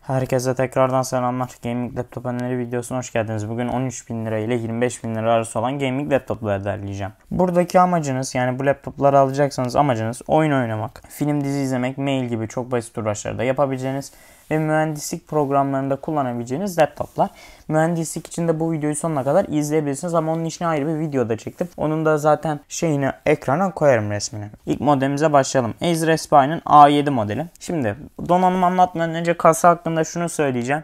Herkese tekrardan selamlar. Gaming laptop öneri videosuna hoş geldiniz. Bugün 13.000 lira ile 25.000 lira arası olan gaming laptopları derleyeceğim. Buradaki amacınız, yani bu laptopları alacaksanız amacınız oyun oynamak, film dizi izlemek, mail gibi çok basit uğraşlarda yapabileceğiniz ve mühendislik programlarında kullanabileceğiniz laptoplar. Mühendislik için de bu videoyu sonuna kadar izleyebilirsiniz ama onun için ayrı bir video da çektim. Onun da zaten ekrana koyarım resmini. İlk modelimize başlayalım. Acer Aspire'ın A7 modeli. Şimdi donanım anlatmadan önce kasa hakkında şunu söyleyeceğim.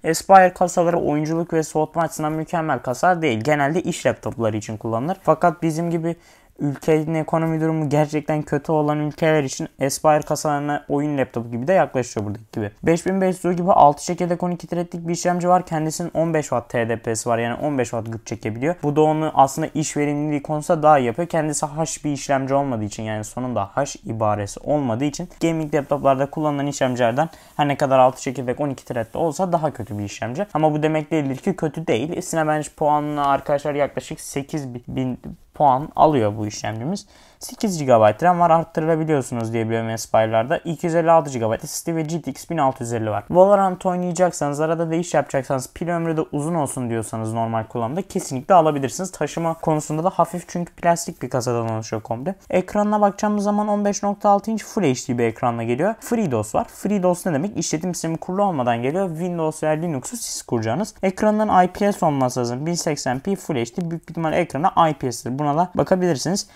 Aspire kasaları oyunculuk ve soğutma açısından mükemmel kasalar değil. Genelde iş laptopları için kullanılır. Fakat bizim gibi ülkenin ekonomi durumu gerçekten kötü olan ülkeler için Aspire kasalarına oyun laptopu gibi de yaklaşıyor buradaki gibi. 5500 gibi 6 çekirdek 12 threadlik bir işlemci var. Kendisinin 15 Watt TDP'si var. Yani 15 Watt güç çekebiliyor. Bu da onu aslında iş verimliliği konusunda daha iyi yapıyor. Kendisi H bir işlemci olmadığı için, yani sonunda H ibaresi olmadığı için gaming laptoplarda kullanılan işlemcilerden her ne kadar 6 çekirdek 12 threadli olsa daha kötü bir işlemci. Ama bu demek değildir ki kötü değil. Cinebench puanına arkadaşlar yaklaşık 8000 puan alıyor bu işlemcimiz. 8 GB RAM var, arttırabiliyorsunuz diye biliyorum Aspire'larda. 256 GB SSD ve GTX 1650 var. Valorant oynayacaksanız, arada değiş yapacaksanız, pil ömrü de uzun olsun diyorsanız normal kullanımda kesinlikle alabilirsiniz. Taşıma konusunda da hafif, çünkü plastik bir kasadan oluşuyor komple. Ekranına bakacağımız zaman 15.6 inç Full HD bir ekranla geliyor. FreeDOS var. FreeDOS ne demek? İşletim sistemi kurulu olmadan geliyor. Windows veya Linux'u siz kuracağınız. Ekranın IPS olması lazım. 1080p Full HD. Büyük bir ihtimalle ekrana IPS'tir. Buna da bakabilirsiniz.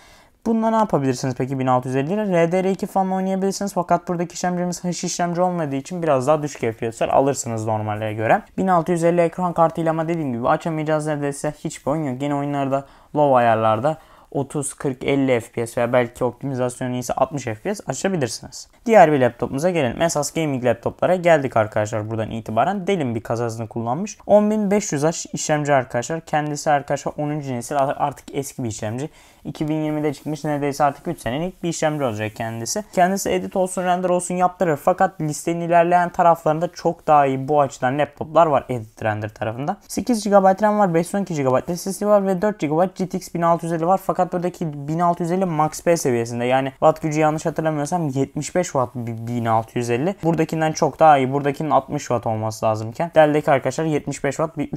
Bununla ne yapabilirsiniz peki 1650 ile? RDR2 falan oynayabilirsiniz, fakat buradaki işlemcimiz H işlemci olmadığı için biraz daha düşük FPS'ler alırsınız normale göre. 1650 ekran kartıyla, ama dediğim gibi açamayacağız neredeyse hiçbir oyun yok. Yine oyunlarda low ayarlarda 30, 40, 50 FPS veya belki optimizasyonu iyiyse 60 FPS açabilirsiniz. Diğer bir laptopumuza gelelim. Esas gaming laptoplara geldik arkadaşlar buradan itibaren. Dell'in bir kasasını kullanmış. 10500H işlemci arkadaşlar. Kendisi arkadaşlar 10. nesil, artık eski bir işlemci. 2020'de çıkmış, neredeyse artık 3 senelik bir işlemci olacak kendisi. Kendisi edit olsun, render olsun yaptırır, fakat listenin ilerleyen taraflarında çok daha iyi bu açıdan laptoplar var edit render tarafında. 8 GB RAM var, 512 GB SSD var ve 4 GB GTX 1650 var, fakat buradaki 1650 Max P seviyesinde, yani watt gücü yanlış hatırlamıyorsam 75 Watt 1650. Buradakinden çok daha iyi. Buradakinin 60 Watt olması lazımken Dell'deki arkadaşlar 75 Watt bir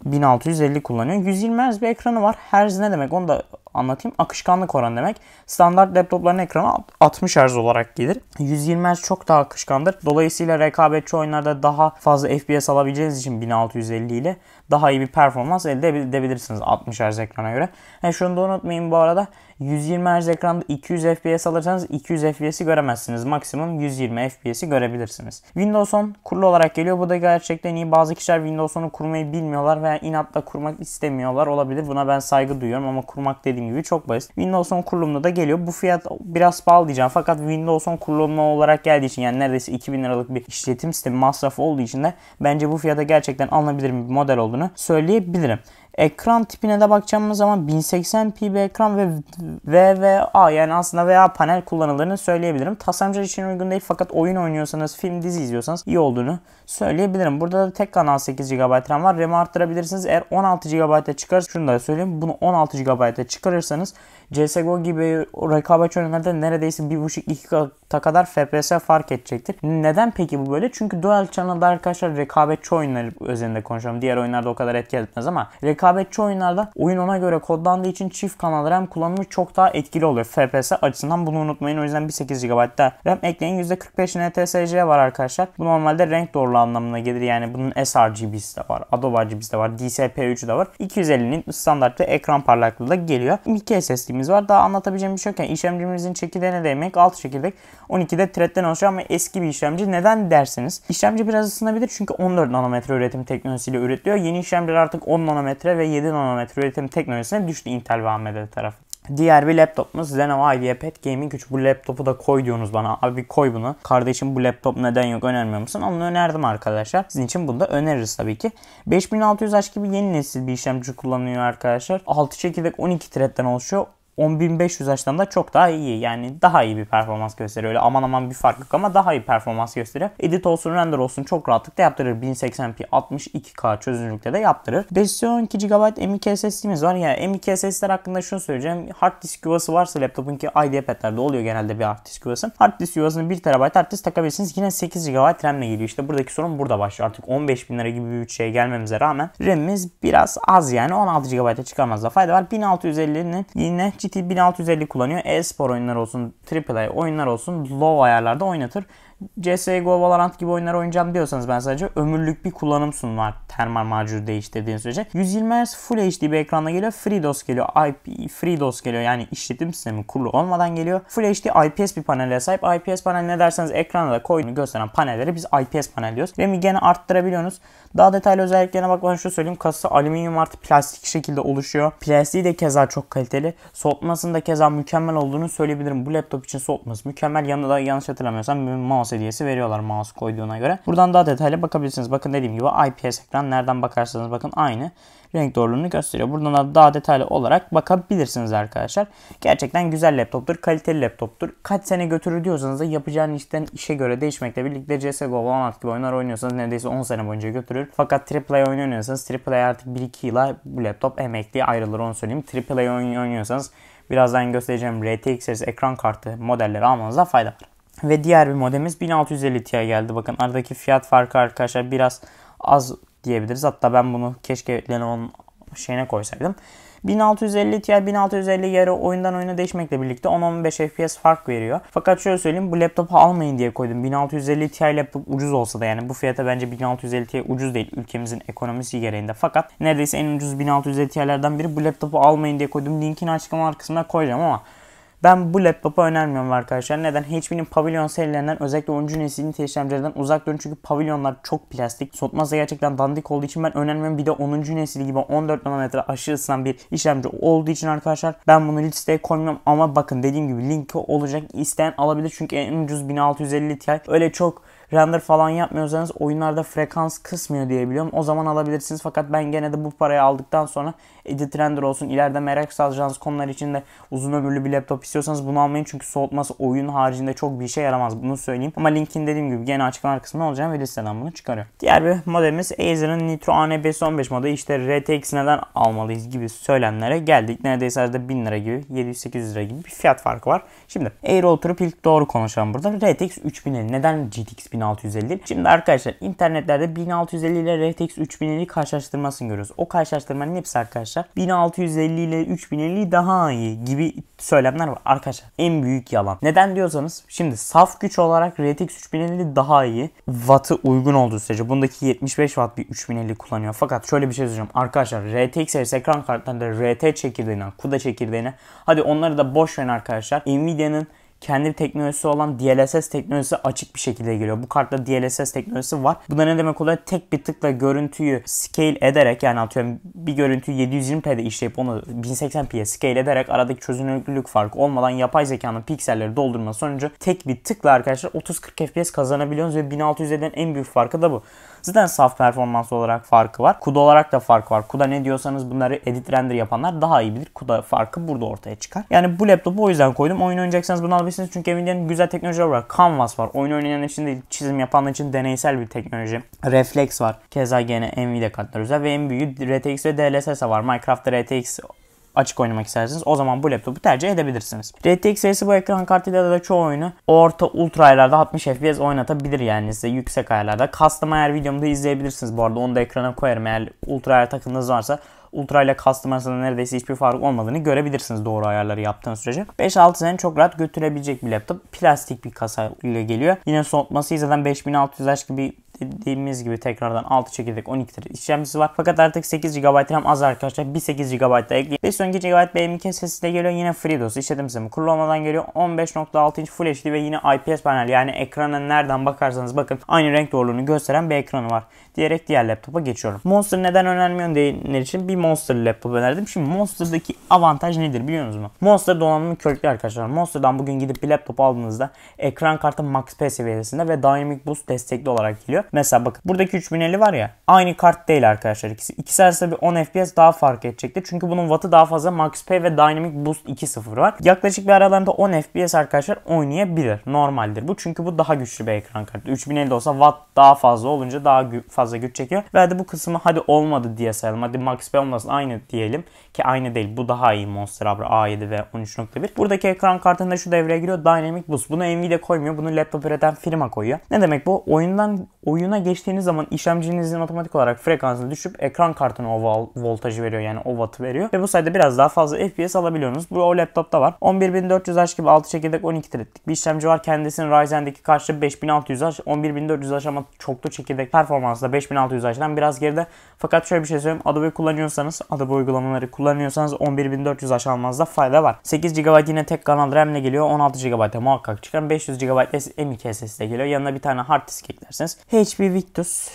1650 kullanıyor. 120 Hz bir ekranı var. Hertz ne demek onu da anlatayım. Akışkanlık oranı demek. Standart laptopların ekranı 60 Hz olarak gelir. 120 Hz çok daha akışkandır. Dolayısıyla rekabetçi oyunlarda daha fazla FPS alabileceğiniz için 1650 ile daha iyi bir performans elde edebilirsiniz 60 Hz ekrana göre. Şunu da unutmayın bu arada. 120 Hz ekranda 200 FPS alırsanız 200 FPS'i göremezsiniz. Maksimum 120 FPS'i görebilirsiniz. Windows 10 kurulu olarak geliyor. Bu da gerçekten iyi. Bazı kişiler Windows 10'u kurmayı bilmiyorlar veya inatla kurmak istemiyorlar olabilir. Buna ben saygı duyuyorum ama kurmak dediğim gibi çok basit. Windows 10 kurulumda da geliyor. Bu fiyat biraz pahalı diyeceğim, fakat Windows 10 kurulumlu olarak geldiği için, yani neredeyse 2000 liralık bir işletim sistemi masrafı olduğu için de bence bu fiyata gerçekten alınabilir bir model olduğunu söyleyebilirim. Ekran tipine de bakacağımız zaman 1080p bir ekran ve VVA, yani aslında VA panel kullanıldığını söyleyebilirim. Tasarımcılar için uygun değil, fakat oyun oynuyorsanız, film dizi izliyorsanız iyi olduğunu söyleyebilirim. Burada da tek kanal 8 GB RAM var. RAM'i arttırabilirsiniz. Eğer 16 GB'a çıkarırsanız, şunu da söyleyeyim, bunu 16 GB'a çıkarırsanız CSGO gibi rekabetçi oyunlarda neredeyse 1.5-2 kata kadar FPS fark edecektir. Neden peki bu böyle? Çünkü Dual Channel'da arkadaşlar rekabetçi oyunları özelinde konuşuyorum. Diğer oyunlarda o kadar etki etmez ama rekabetçi oyunlarda oyun ona göre kodlandığı için çift kanal RAM kullanımı çok daha etkili oluyor FPS açısından. Bunu unutmayın. O yüzden bir 8 GB da RAM ekleyin. %45 NTSC var arkadaşlar. Bu normalde renk doğruluğu anlamına gelir. Yani bunun sRGB'si de var, Adobe RGB'si de var, DCP-3'ü de var. 250'nin standart ve ekran parlaklığı da geliyor. 2 SSD'miz var. Daha anlatabileceğim bir şey yok. Yani işlemcimizin çekirdeğine değmek, 6 çekirdek 12'de thread'den oluşuyor ama eski bir işlemci. Neden derseniz, işlemci biraz ısınabilir çünkü 14 nanometre üretim teknolojisiyle üretiliyor. Yeni işlemciler artık 10 nanometre ve 7 nanometre üretim teknolojisine düştü Intel ve AMD tarafı. Diğer bir laptopumuz Lenovo IdeaPad Gaming 3. Bu laptopu da koy diyorsunuz bana. Abi koy bunu. Kardeşim bu laptop neden yok, önermiyor musun? Onu önerdim arkadaşlar. Sizin için bunu da öneririz tabii ki. 5600H gibi yeni nesil bir işlemci kullanıyor arkadaşlar. 6 çekirdek 12 thread'den oluşuyor. 10.500H'dan da çok daha iyi. Yani daha iyi bir performans gösteriyor. Öyle aman aman bir fark yok ama daha iyi performans gösteriyor. Edit olsun, render olsun çok rahatlıkla yaptırır. 1080p 62K çözünürlükte de yaptırır. 512 GB M.2 SSD'miz var. Yani M.2 SSD'ler hakkında şunu söyleyeceğim. Hard disk yuvası varsa laptopun ki IdeaPad'lerde oluyor genelde bir hard disk yuvası. Hard disk yuvasını 1 TB hard disk takabilirsiniz. Yine 8 GB RAM ile geliyor. İşte buradaki sorun burada başlıyor. Artık 15.000 lira gibi bir şeye gelmemize rağmen RAM'imiz biraz az yani 16 GB'a çıkarmazda fayda var. 1650'nin yine ciddi 1650 kullanıyor. E-spor oyunları olsun, AAA oyunlar olsun low ayarlarda oynatır. CSGO, Valorant gibi oyunlar oynayacağım diyorsanız ben sadece ömürlük bir kullanım sunum termal macunu değiştirdiğiniz sürece. 120 Hz Full HD bir ekranla geliyor. FreeDOS geliyor. FreeDOS geliyor. Yani işletim sistemi kurulu olmadan geliyor. Full HD IPS bir panele sahip. IPS panel ne derseniz ekrana da koyduğunu gösteren panelleri biz IPS panel diyoruz. RAM'i gene arttırabiliyorsunuz. Daha detaylı özelliklerine bakmadan şu söyleyeyim. Kasası alüminyum artı plastik şekilde oluşuyor. Plastiği de keza çok kaliteli. Soğutmasının da keza mükemmel olduğunu söyleyebilirim. Bu laptop için soğutması mükemmel. Yanında da yanlış hatırlamıyorsam bir mouse hediyesi veriyorlar mouse koyduğuna göre. Buradan daha detaylı bakabilirsiniz. Bakın dediğim gibi IPS ekran. Nereden bakarsanız bakın aynı renk doğruluğunu gösteriyor. Buradan da daha detaylı olarak bakabilirsiniz arkadaşlar. Gerçekten güzel laptoptur. Kaliteli laptoptur. Kaç sene götürür diyorsanız da yapacağınız işe göre değişmekle birlikte CSGO, Valorant gibi oyunlar oynuyorsanız neredeyse 10 sene boyunca götürür. Fakat AAA oyun oynuyorsanız AAA artık 1-2 yıla bu laptop emekliye ayrılır onu söyleyeyim. AAA oyun oynuyorsanız birazdan göstereceğim RTX serisi ekran kartı modelleri almanızda fayda var. Ve diğer bir modelimiz 1650 Ti geldi. Bakın aradaki fiyat farkı arkadaşlar biraz az diyebiliriz. Hatta ben bunu keşke Lenovo'nun şeyine koysaydım. 1650 Ti 1650 yarı oyundan oyuna değişmekle birlikte 10-15 FPS fark veriyor. Fakat şöyle söyleyeyim, bu laptopu almayın diye koydum. 1650 Ti laptop ucuz olsa da yani bu fiyata bence 1650 Ti ucuz değil ülkemizin ekonomisi gereğinde. Fakat neredeyse en ucuz 1650 Ti'lerden biri, bu laptopu almayın diye koydum. Linkini açıklama kısmına koyacağım ama ben bu laptopu önermiyorum arkadaşlar. Neden? HP'nin Pavilion serilerinden özellikle 10. nesil işlemcilerden uzak durun. Çünkü Pavillionlar çok plastik. Soğutması gerçekten dandik olduğu için ben önermiyorum. Bir de 10. nesil gibi 14 nanometre aşırı ısınan bir işlemci olduğu için arkadaşlar ben bunu listeye koymuyorum. Ama bakın dediğim gibi linki olacak. İsteyen alabilir. Çünkü en ucuz 1650 Ti. Öyle çok render falan yapmıyorsanız oyunlarda frekans kısmıyor diye biliyorum. O zaman alabilirsiniz. Fakat ben gene de bu parayı aldıktan sonra edit render olsun, ileride merak salacağınız konular için de uzun ömürlü bir laptop istiyorsanız bunu almayın. Çünkü soğutması oyun haricinde çok bir işe yaramaz. Bunu söyleyeyim. Ama linkin dediğim gibi gene açıklama kısmında olacağım ve listeden bunu çıkarıyorum. Diğer bir modelimiz Acer'ın Nitro A515 modeli. İşte RTX neden almalıyız gibi söylemlere geldik. Neredeyse 1000 lira gibi, 700-800 lira gibi bir fiyat farkı var. Şimdi eğri oturup ilk doğru konuşalım burada. RTX 3050 neden GTX 1650? Şimdi arkadaşlar internetlerde 1650 ile RTX 3050 karşılaştırmasını görüyoruz. O karşılaştırmanın hepsi arkadaşlar 1650 ile 3050 daha iyi gibi söylemler var arkadaşlar. En büyük yalan. Neden diyorsanız şimdi saf güç olarak RTX 3050 daha iyi. Wattı uygun olduğu sürece bundaki 75 Watt bir 3050 kullanıyor. Fakat şöyle bir şey söyleyeceğim. Arkadaşlar RTX serisi ekran kartlarında RT çekirdeğine, CUDA çekirdeğine, hadi onları da boş verin arkadaşlar. Nvidia'nın kendi teknolojisi olan DLSS teknolojisi açık bir şekilde geliyor. Bu kartta DLSS teknolojisi var. Bu da ne demek oluyor? Tek bir tıkla görüntüyü scale ederek, yani atıyorum bir görüntüyü 720p'de işleyip onu 1080p'ye scale ederek aradaki çözünürlük farkı olmadan yapay zekanın pikselleri doldurması sonucu tek bir tıkla arkadaşlar 30-40 FPS kazanabiliyorsunuz ve 1600'den en büyük farkı da bu. Zaten saf performans olarak farkı var. CUDA olarak da farkı var. CUDA ne diyorsanız bunları edit render yapanlar daha iyi bilir. CUDA farkı burada ortaya çıkar. Yani bu laptopu o yüzden koydum. Oyun oynayacaksanız bunu alabilirsiniz. Çünkü Nvidia'nın güzel teknolojileri var. Canvas var. Oyun oynayanlar için değil, çizim yapanlar için deneysel bir teknoloji. Reflex var. Keza gene Nvidia kartları özel ve en büyüğü RTX ve DLSS var. Minecraft'ta RTX açık oynamak isterseniz o zaman bu laptopu tercih edebilirsiniz. RTX serisi bu ekran kartıyla da çoğu oyunu orta ultra ayarlarda 60 FPS oynatabilir, yani size yüksek ayarlarda. Custom ayar videomu da izleyebilirsiniz bu arada, onu da ekrana koyarım. Eğer ultra ayar takımınız varsa ultra ile custom arasında neredeyse hiçbir fark olmadığını görebilirsiniz doğru ayarları yaptığınız sürece. 5-6 sene çok rahat götürebilecek bir laptop. Plastik bir kasa ile geliyor. Yine soğutması zaten 5600H gibi dediğimiz gibi tekrardan 6 çekirdek 12 tane işlemcisi var. Fakat artık 8 GB RAM az arkadaşlar. Bir 8 GB da ekleyin. 512 GB M.2 SSD de geliyor. Yine FreeDOS işletim sistemi kurulu olmadan geliyor. 15.6 inç Full HD ve yine IPS panel, yani ekrana nereden bakarsanız bakın aynı renk doğruluğunu gösteren bir ekranı var. Diyerek diğer laptopa geçiyorum. Monster neden önermiyorum diyenler için bir Monster laptop önerdim. Şimdi Monster'daki avantaj nedir biliyor musunuz? Monster donanımı körüklü arkadaşlar. Monster'dan bugün gidip bir laptop aldığınızda ekran kartı Max P seviyesinde ve Dynamic Boost destekli olarak geliyor. Mesela bakın buradaki 3050 var ya, aynı kart değil arkadaşlar ikisi. İkisi arasında bir 10 FPS daha fark edecektir. Çünkü bunun wattı daha fazla. Max Pay ve Dynamic Boost 2.0 var. Yaklaşık bir aralarında 10 FPS arkadaşlar oynayabilir. Normaldir bu. Çünkü bu daha güçlü bir ekran kartı. 3050 olsa watt daha fazla olunca daha fazla güç çekiyor. Ve hadi bu kısmı hadi olmadı diye sayalım. Hadi Max Pay olmasın, aynı diyelim. Ki aynı değil. Bu daha iyi Monster Abra A7 ve 13.1. Buradaki ekran kartında şu devreye giriyor. Dynamic Boost. Bunu Nvidia koymuyor. Bunu laptop üreten firma koyuyor. Ne demek bu? Oyuna geçtiğiniz zaman işlemcinizin otomatik olarak frekansını düşüp ekran kartına o voltajı veriyor. Yani o wattı veriyor. Ve bu sayede biraz daha fazla FPS alabiliyorsunuz. Bu o laptopta var. 11400H gibi 6 çekirdek 12 threadlik bir işlemci var. Kendisinin Ryzen'deki karşılığı 5600H. 11400H ama çoklu çekirdek performansla 5600H'dan biraz geride. Fakat şöyle bir şey söyleyeyim. Adobe kullanıyorsanız, Adobe uygulamaları kullanıyorsanız 11400H almanızda fayda var. 8 GB yine tek kanal RAM ile geliyor. 16 GB'da muhakkak çıkan. 500 GB M.2 SSD geliyor. Yanına bir tane hard disk eklersiniz. HP Victus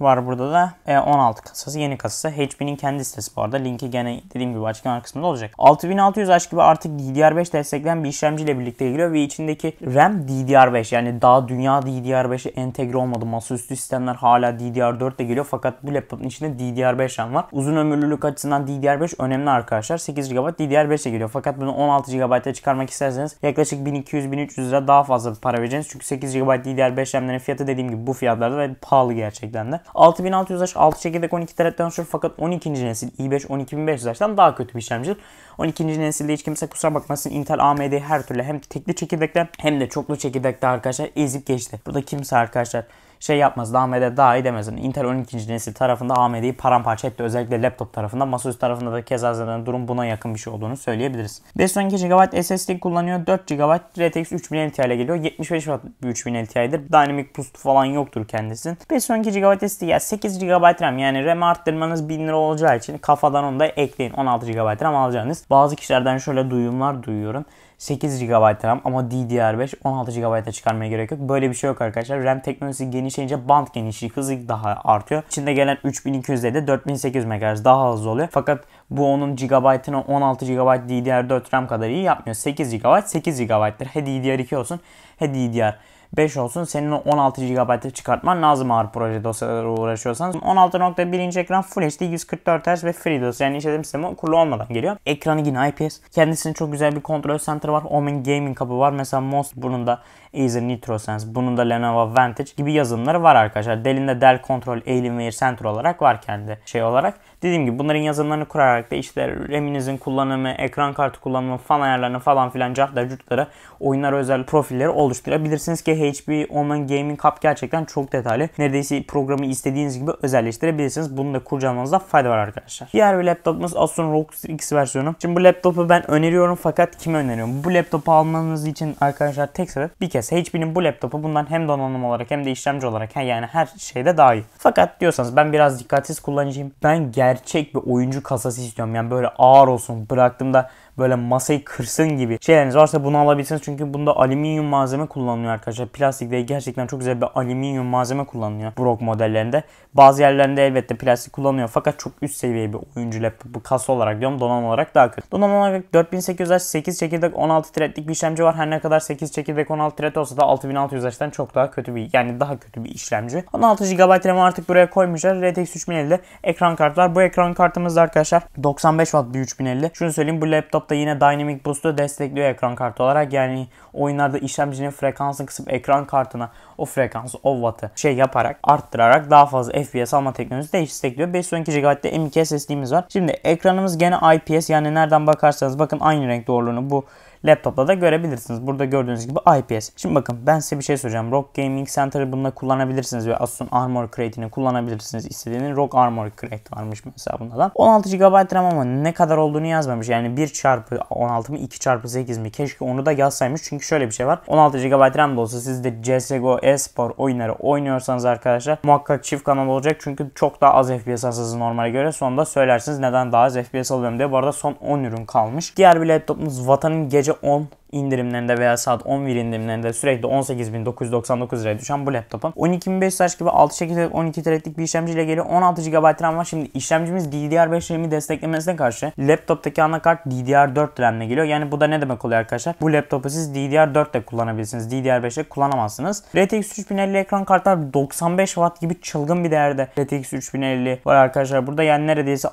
var burada da 16 kasası, yeni kasası. HP'nin kendi sitesi bu arada. Linki gene dediğim gibi açıklama kısmında olacak. 6600H gibi artık DDR5 destekleyen bir işlemciyle birlikte geliyor ve içindeki RAM DDR5, yani daha dünya DDR5'e entegre olmadı. Masaüstü sistemler hala DDR4 ile geliyor fakat bu laptopun içinde DDR5 RAM var. Uzun ömürlülük açısından DDR5 önemli arkadaşlar. 8 GB DDR5 ile geliyor fakat bunu 16 GB'ya çıkarmak isterseniz yaklaşık 1200-1300 lira daha fazla bir para vereceksiniz. Çünkü 8 GB DDR5 RAM'lerin fiyatı dediğim gibi bu fiyatlarda ve pahalı gerçekten de. 6600H 6 çekirdek 12 thread'den oluşur fakat 12. nesil i5 12500H'dan daha kötü bir işlemci. 12. nesilde hiç kimse kusura bakmasın, Intel AMD her türlü hem tekli çekirdekler hem de çoklu çekirdekte arkadaşlar ezip geçti. Burada kimse arkadaşlar şey yapmaz, AMD daha iyi demez. Intel 12. nesil tarafında AMD'yi paramparça etti. Özellikle laptop tarafında. Masaüstü tarafında da keza zaten durum buna yakın bir şey olduğunu söyleyebiliriz. 512 GB SSD kullanıyor. 4 GB RTX 3050 Ti ile geliyor. 75 Watt 3050 Ti'dir. Dynamic Boost falan yoktur kendisinin. 512 GB SSD ya 8 GB RAM, yani RAM arttırmanız 1000 lira olacağı için kafadan onu da ekleyin. 16 GB RAM alacağınız. Bazı kişilerden şöyle duyumlar duyuyorum. 8 GB RAM ama DDR5 16 GB'a çıkarmaya gerek yok. Böyle bir şey yok arkadaşlar. RAM teknolojisi genişleyince band genişliği hızı daha artıyor. İçinde gelen 3200'de de 4800 MHz daha hızlı oluyor. Fakat bu onun GB'ını 16 GB DDR4 RAM kadar iyi yapmıyor. 8 GB 8 GB'dır. He DDR2 olsun he DDR5 olsun. Senin o 16 GB'ı çıkartman lazım ağır proje dosyalara uğraşıyorsanız. 16.1 ekran Full HD 144 Hz ve FreeDOS, yani işletim sistemi kurulu olmadan geliyor. Ekranı yine IPS. Kendisinin çok güzel bir kontrol center var. Omen Gaming Hub'ı var. Mesela Most bunun da Acer NitroSense, bunun da Lenovo Vantage gibi yazılımları var arkadaşlar. Dell'in Dell Control Alienware Center olarak var kendi şey olarak. Dediğim gibi bunların yazılımlarını kurarak da işte RAM'inizin kullanımı, ekran kartı kullanımı, fan ayarlarını falan filan cartlara oyunlara özel profilleri oluşturabilirsiniz ki HP Omen Gaming Hub gerçekten çok detaylı. Neredeyse programı istediğiniz gibi özelleştirebilirsiniz. Bunu da kurcalamanızda fayda var arkadaşlar. Diğer bir laptopumuz Asus ROG X versiyonu. Şimdi bu laptopu ben öneriyorum fakat kime öneriyorum? Bu laptopu almanız için arkadaşlar tek sebep bir kez HP'nin bu laptopu bundan hem donanım olarak hem de işlemci olarak yani her şeyde daha iyi. Fakat diyorsanız ben biraz dikkatsiz kullanıcıyım. Ben gerçek bir oyuncu kasası istiyorum. Yani böyle ağır olsun. Bıraktığımda böyle masayı kırsın gibi şeyleriniz varsa bunu alabilirsiniz. Çünkü bunda alüminyum malzeme kullanılıyor arkadaşlar. Plastik değil, gerçekten çok güzel bir alüminyum malzeme kullanılıyor bu ROG modellerinde. Bazı yerlerinde elbette plastik kullanılıyor. Fakat çok üst seviye bir oyuncu laptopu kasa olarak diyorum. Donanım olarak daha kötü. Donanım olarak 4800H 8 çekirdek 16 threadlik bir işlemci var. Her ne kadar 8 çekirdek 16 thread olsa da 6600H'den çok daha kötü bir, yani daha kötü bir işlemci. 16 GB RAM artık buraya koymuşlar. RTX 3050'de ekran kartı var. Bu ekran kartımızda arkadaşlar 95 Watt bir 3050. Şunu söyleyeyim, bu laptopta yine Dynamic Boost'u destekliyor ekran kartı olarak. Yani oyunlarda işlemcinin frekansını kısıp ekran kartına o frekansı, o wattı şey yaparak, arttırarak daha fazla FPS alma teknolojisi destekliyor. 512 GB'de M.2 SSD'miz var. Şimdi ekranımız gene IPS, yani nereden bakarsanız bakın aynı renk doğruluğunu bu laptopla da görebilirsiniz. Burada gördüğünüz gibi IPS. Şimdi bakın ben size bir şey söyleyeceğim. ROG Gaming Center'ı bununla kullanabilirsiniz ve Asus'un Armor Crate'ini kullanabilirsiniz. İstediğiniz ROG Armor Crate varmış mesela bunda da. 16 GB RAM ama ne kadar olduğunu yazmamış. Yani 1x16 mı 2x8 mi? Keşke onu da yazsaymış. Çünkü şöyle bir şey var. 16 GB RAM da olsa siz de CSGO, e-spor oyunları oynuyorsanız arkadaşlar muhakkak çift kanal olacak. Çünkü çok daha az FPS alsanız normale göre. Sonunda söylersiniz neden daha az FPS alıyorum diye. Bu arada son 10 ürün kalmış. Diğer bir laptopumuz Vatan'ın gece 10 indirimlerinde veya saat 11 indirimlerinde sürekli 18.999 liraya düşen bu laptopum 12.500H gibi 6 çekirdek 12 threadlik bir işlemciyle geliyor. 16 GB RAM var. Şimdi işlemcimiz DDR5 RAM'i desteklemesine karşı laptoptaki anakart DDR4 RAM'le geliyor. Yani bu da ne demek oluyor arkadaşlar? Bu laptopu siz DDR4'te kullanabilirsiniz. DDR5'te kullanamazsınız. RTX 3050 ekran kartlar 95 Watt gibi çılgın bir değerde RTX 3050 var arkadaşlar. Burada yani neredeyse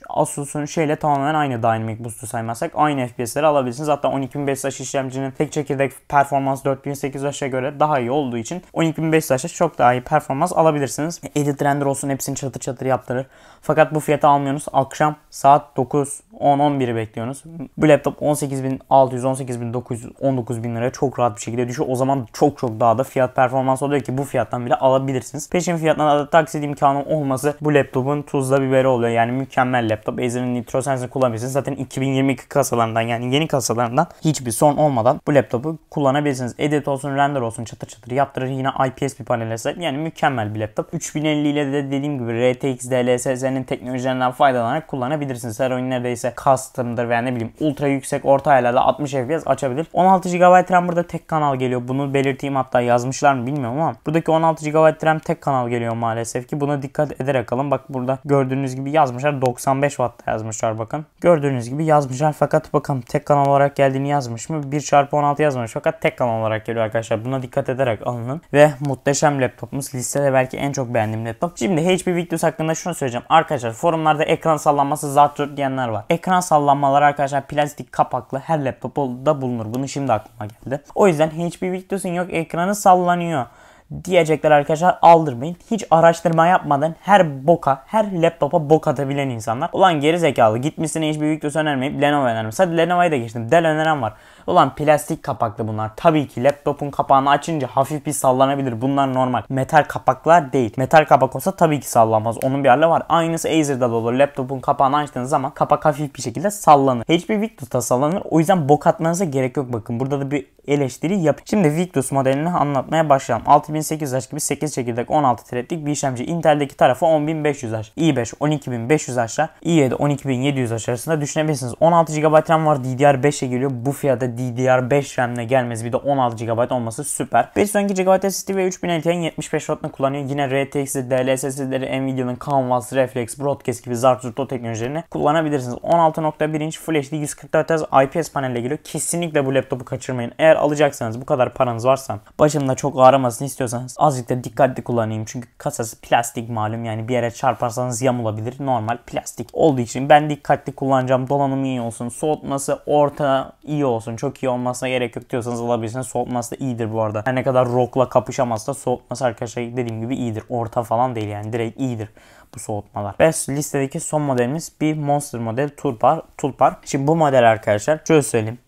Asus'un şeyle tamamen aynı Dynamic Boost'u saymazsak aynı FPS'leri alabilirsiniz. Hatta 12.500H işlemcinin tek çekirdek performans 4800H'e göre daha iyi olduğu için 12.500H'e çok daha iyi performans alabilirsiniz. Edit render olsun hepsini çatır çatır yaptırır. Fakat bu fiyata almıyorsunuz. Akşam saat 9, 10, 11'i bekliyorsunuz. Bu laptop 18.600, 18.900, 19.000 liraya çok rahat bir şekilde düşüyor. O zaman çok daha da fiyat performans oluyor ki bu fiyattan bile alabilirsiniz. Peşin fiyatına da taksit imkanı olması bu laptopun tuzla biberi oluyor. Yani mükemmel laptop. Acer'ın Nitro Sense'i kullanabilirsiniz. Zaten 2022 kasalarından yani yeni kasalarından hiçbir sorun olmadan bu laptopu kullanabilirsiniz. Edit olsun, render olsun çatır çatır yaptırır. Yine IPS bir panele sahip. Yani mükemmel bir laptop. 3050 ile de dediğim gibi RTX, DLSS'nin teknolojilerinden faydalanarak kullanabilirsiniz. Her oyun neredeyse custom'dır veya ne bileyim ultra yüksek orta ayarlarda 60 FPS açabilir. 16 GB RAM burada tek kanal geliyor. Bunu belirteyim, hatta yazmışlar mı bilmiyorum ama buradaki 16 GB RAM tek kanal geliyor maalesef ki. Buna dikkat ederek alın. Bak burada gördüğünüz gibi yazmışlar. 95 Watt'ta yazmışlar bakın. Gördüğünüz gibi yazmışlar fakat bakın tek kanal olarak geldiğini yazmış mı? 1x16 yazmış fakat tek kanal olarak geliyor arkadaşlar. Buna dikkat ederek alının. Ve muhteşem laptopumuz. Listede belki en çok beğendiğim laptop. Şimdi HP Victus hakkında şunu söyleyeceğim. Arkadaşlar forumlarda ekran sallanması zart diyenler var. Ekran sallanmaları arkadaşlar plastik kapaklı her laptopta bulunur. Bunu şimdi aklıma geldi. O yüzden HP Victus'un yok ekranı sallanıyor diyecekler arkadaşlar, aldırmayın. Hiç araştırma yapmadan her laptopa bok atabilen insanlar. Ulan geri zekalı, gitmişsin HP Victus önermeyip Lenovo önermiş. Hadi Lenovo'ya da geçtim. Dell öneren var. Ulan plastik kapaklı bunlar. Tabii ki laptopun kapağını açınca hafif bir sallanabilir. Bunlar normal. Metal kapaklar değil. Metal kapak olsa tabii ki sallanmaz. Onun bir hali var. Aynısı Acer'da da olur. Laptopun kapağını açtığınız zaman kapak hafif bir şekilde sallanır. HP Victus'ta sallanır. O yüzden bok atmanıza gerek yok bakın. Burada da bir eleştiri yap. Şimdi Victus modelini anlatmaya başlayalım. 6800H gibi 8 çekirdek 16 threadlik bir işlemci. Intel'deki tarafı 10500H. i5 12500H, i7 12700H arasında düşünebilirsiniz. 16 GB RAM var. DDR5'e geliyor. Bu fiyata DDR5 RAM'le gelmesi bir de 16 GB olması süper. 5 GB SSD ve 3050 Ti'nin 75 Watt'ını kullanıyor. Yine RTX'i, DLSS'leri, Nvidia'nın Canvas, Reflex, Broadcast gibi zart teknolojilerini kullanabilirsiniz. 16.1 inç Full HD 144 Hz IPS panelle geliyor. Kesinlikle bu laptopu kaçırmayın. Eğer alacaksanız, bu kadar paranız varsa, başımda çok ağrımasını istiyorsanız azıcık da dikkatli kullanayım. Çünkü kasası plastik malum, yani bir yere çarparsanız yamulabilir. Normal plastik olduğu için ben dikkatli kullanacağım. Donanımı iyi olsun. Soğutması orta iyi olsun. Çok iyi olmasına gerek yok diyorsanız alabilirsiniz. Soğutması da iyidir bu arada. Her ne kadar ROG'la kapışamazsa soğutması arkadaşlar dediğim gibi iyidir. Orta falan değil yani, direkt iyidir bu soğutmalar. Ve listedeki son modelimiz bir Monster model Tulpar. Şimdi bu model arkadaşlar şöyle söyleyeyim.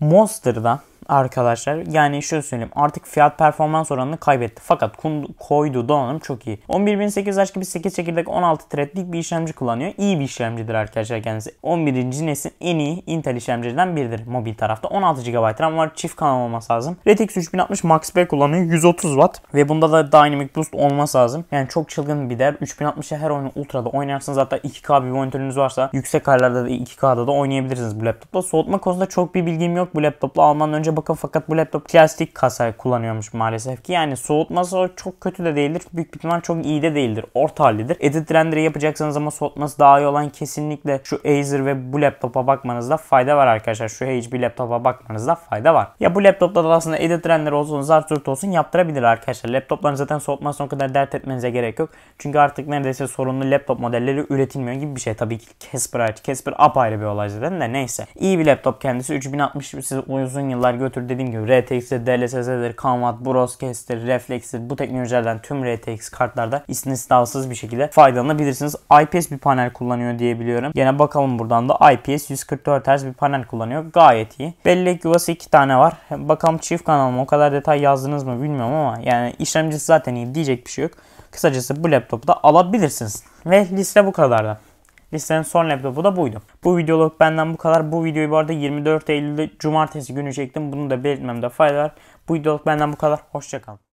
Monster'da arkadaşlar yani şöyle söyleyeyim, artık fiyat performans oranını kaybetti. Fakat koyduğu donanım çok iyi. 11800H gibi 8 çekirdek 16 threadlik bir işlemci kullanıyor. İyi bir işlemcidir arkadaşlar kendisi. 11. nesil en iyi Intel işlemcilerinden biridir mobil tarafta. 16 GB RAM var. Çift kanal olması lazım. RTX 3060 Max-P kullanıyor. 130 Watt. Ve bunda da Dynamic Boost olması lazım. Yani çok çılgın bir değer. 3060'a her oyunu Ultra'da oynarsınız. Hatta 2K bir monitörünüz varsa yüksek ayarlarda da 2K'da da oynayabilirsiniz bu laptopla. Soğutma konusunda çok bir bilgim yok bu laptopla. Almadan önce bakın, fakat bu laptop plastik kasa kullanıyormuş maalesef ki. Yani soğutması çok kötü de değildir. Büyük bir ihtimal çok iyi de değildir. Orta hallidir. Edit render'ı yapacaksanız ama soğutması daha iyi olan kesinlikle şu Acer ve bu laptopa bakmanızda fayda var arkadaşlar. Şu HP laptopa bakmanızda fayda var. Ya bu laptopta da aslında edit render olsun, zart olsun yaptırabilir arkadaşlar. Laptopların zaten soğutmasına o kadar dert etmenize gerek yok. Çünkü artık neredeyse sorunlu laptop modelleri üretilmiyor gibi bir şey. Tabii ki Casper apayrı bir olay zaten de neyse. İyi bir laptop kendisi. 3060 sizi uzun yıllar götür. Dediğim gibi RTX'dir, DLSS'dir, Canvas, Broadcast'tir, Reflex'tir, bu teknolojilerden tüm RTX kartlarda istisnasız bir şekilde faydalanabilirsiniz. IPS bir panel kullanıyor diye biliyorum. Yine bakalım buradan da IPS 144 Hz bir panel kullanıyor. Gayet iyi. Bellek yuvası 2 tane var. Bakalım çift kanal mı? O kadar detay yazdınız mı bilmiyorum ama yani işlemcisi zaten iyi, diyecek bir şey yok. Kısacası bu laptopu da alabilirsiniz. Ve liste bu kadardı. Listenin son laptopu da buydu. Bu videoluk benden bu kadar. Bu videoyu bu arada 24 Eylül'de cumartesi günü çektim. Bunu da belirtmemde fayda var. Bu videoluk benden bu kadar. Hoşça kalın.